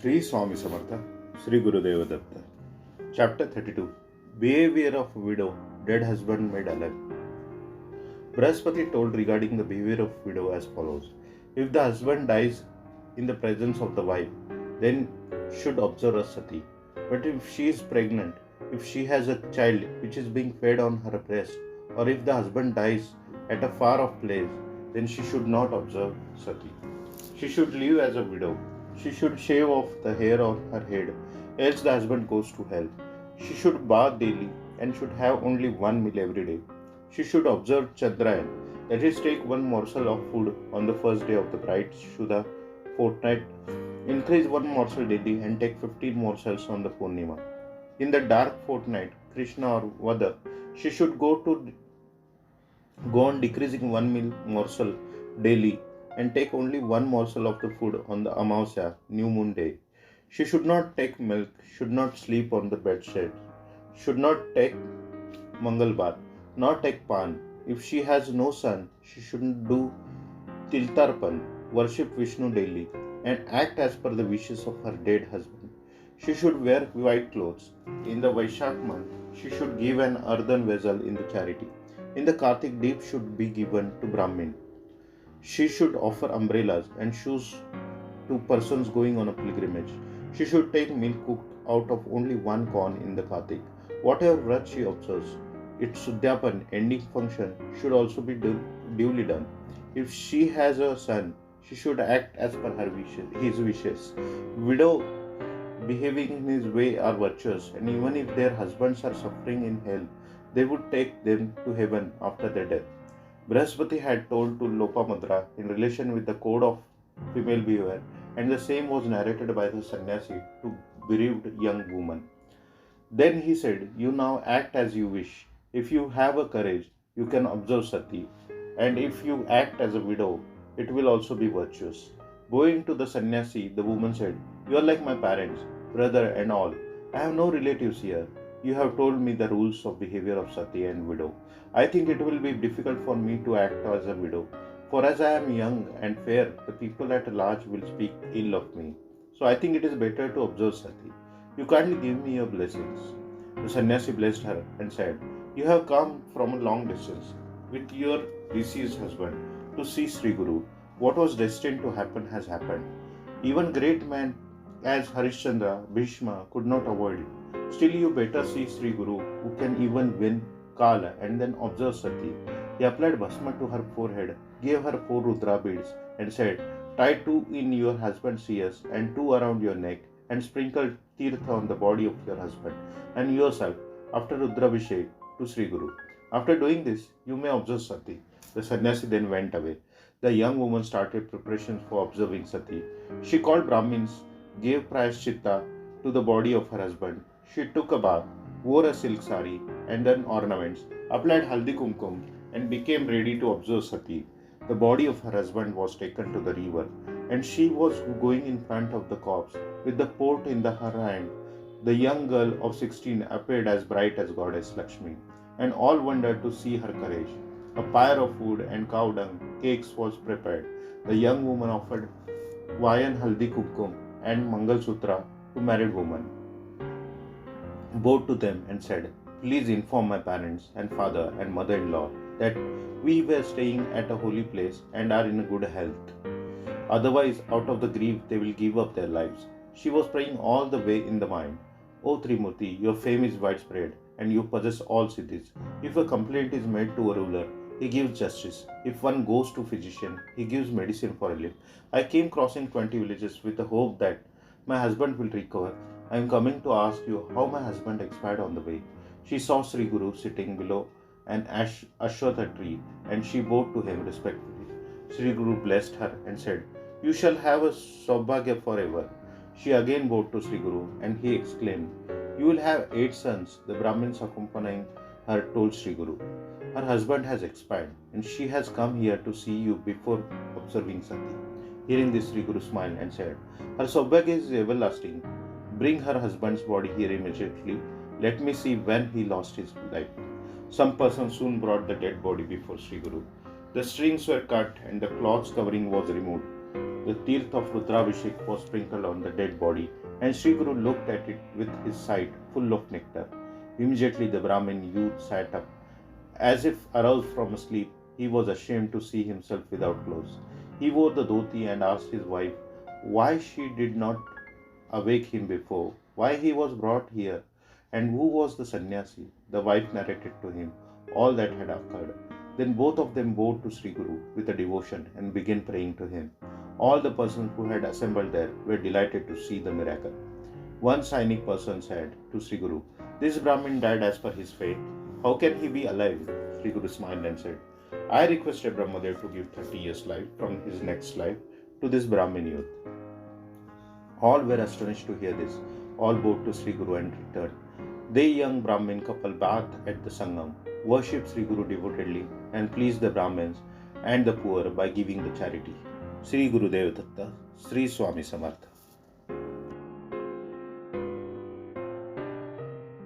Sri Swami Samartha, Sri Gurudeva Datta. Chapter 32. Behavior of Widow, Dead Husband Made Alive. Brahaspati told regarding the behavior of widow as follows. If the husband dies in the presence of the wife, then should observe a sati. But if she is pregnant, if she has a child which is being fed on her breast, or if the husband dies at a far off place, then she should not observe sati. She should live as a widow. She should shave off the hair on her head, else the husband goes to hell. She should bath daily and should have only one meal every day. She should observe Chandrayan, that is, take one morsel of food on the first day of the bright Shuddha fortnight, increase one morsel daily, and take 15 morsels on the Purnima. In the dark fortnight, Krishna or Vada, she should go on decreasing one meal morsel daily and take only one morsel of the food on the Amavasya, new moon day. She should not take milk, should not sleep on the bedshed, should not take Mangal bath, not take pan. If she has no son, she shouldn't do Tiltarpan, worship Vishnu daily, and act as per the wishes of her dead husband. She should wear white clothes. In the Vaishak month, she should give an earthen vessel in the charity. In the Kartik, deep should be given to Brahmin. She should offer umbrellas and shoes to persons going on a pilgrimage. She should take milk cooked out of only one corn in the Kartik. Whatever vrat she observes, its Sudhyapan ending function should also be duly done. If she has a son, she should act as per his wishes. Widow behaving in his way are virtuous, and even if their husbands are suffering in hell, they would take them to heaven after their death. Brahaspati had told to Lopamadra in relation with the code of female behavior, and the same was narrated by the sannyasi to bereaved young woman. Then he said, "You now act as you wish. If you have a courage, you can observe sati, and if you act as a widow, it will also be virtuous." Going to the sannyasi, the woman said, "You are like my parents, brother, and all. I have no relatives here. You have told me the rules of behavior of sati and widow. I think it will be difficult for me to act as a widow, for as I am young and fair, the people at large will speak ill of me. So I think it is better to observe sati. You kindly give me your blessings." The sannyasi blessed her and said, "You have come from a long distance with your deceased husband to see Sri Guru. What was destined to happen has happened. Even great men as Harishchandra, Bhishma could not avoid it. Still, you better see Sri Guru, who can even win Kala, and then observe Sati." He applied bhasma to her forehead, gave her 4 Rudra beads, and said, "Tie 2 in your husband's ears and 2 around your neck, and sprinkle tirtha on the body of your husband and yourself after Rudrabhishek to Sri Guru. After doing this, you may observe Sati." The sannyasi then went away. The young woman started preparations for observing Sati. She called Brahmins, gave prayaschitta to the body of her husband. She took a bath, wore a silk sari and then ornaments, applied haldi kumkum, and became ready to observe Sati. The body of her husband was taken to the river, and she was going in front of the corpse with the pot in her hand. The young girl of 16 appeared as bright as Goddess Lakshmi, and all wondered to see her courage. A pyre of wood and cow dung cakes was prepared. The young woman offered Vayan Haldi Kumkum and Mangal Sutra to married women, bowed to them and said, "Please inform my parents and father and mother-in-law that we were staying at a holy place and are in good health. Otherwise, out of the grief, they will give up their lives." She was praying all the way in the mind. "O Trimurti, your fame is widespread and you possess all siddhis. If a complaint is made to a ruler, he gives justice. If one goes to physician, he gives medicine for relief. I came crossing 20 villages with the hope that my husband will recover. I am coming to ask you how my husband expired on the way." She saw Sri Guru sitting below an ashwatha tree, and she bowed to him respectfully. Sri Guru blessed her and said, "You shall have a Saubhagya forever." She again bowed to Sri Guru, and he exclaimed, "You will have 8 sons." The Brahmins accompanying her told Sri Guru, "Her husband has expired, and she has come here to see you before observing Sati." Hearing this, Sri Guru smiled and said, "Her Saubhagya is everlasting. Bring her husband's body here immediately. Let me see when he lost his life." Some person soon brought the dead body before Sri Guru. The strings were cut and the cloths covering was removed. The tirth of Rudrabhishek was sprinkled on the dead body, and Sri Guru looked at it with his sight full of nectar. Immediately the Brahmin youth sat up. As if aroused from a sleep, he was ashamed to see himself without clothes. He wore the dhoti and asked his wife why she did not awake him before, why he was brought here, and who was the sannyasi. The wife narrated to him all that had occurred. Then both of them bowed to Sri Guru with a devotion and began praying to him. All the persons who had assembled there were delighted to see the miracle. One cynic person said to Sri Guru, "This Brahmin died as per his fate. How can he be alive?" Sri Guru smiled and said, "I requested Brahmadev to give 30 years' life from his next life to this Brahmin youth." All were astonished to hear this. All bowed to Sri Guru and returned. The young Brahmin couple bathed at the Sangam, worshipped Sri Guru devotedly, and pleased the Brahmins and the poor by giving the charity. Sri Gurudev Datta, Sri Swami Samartha.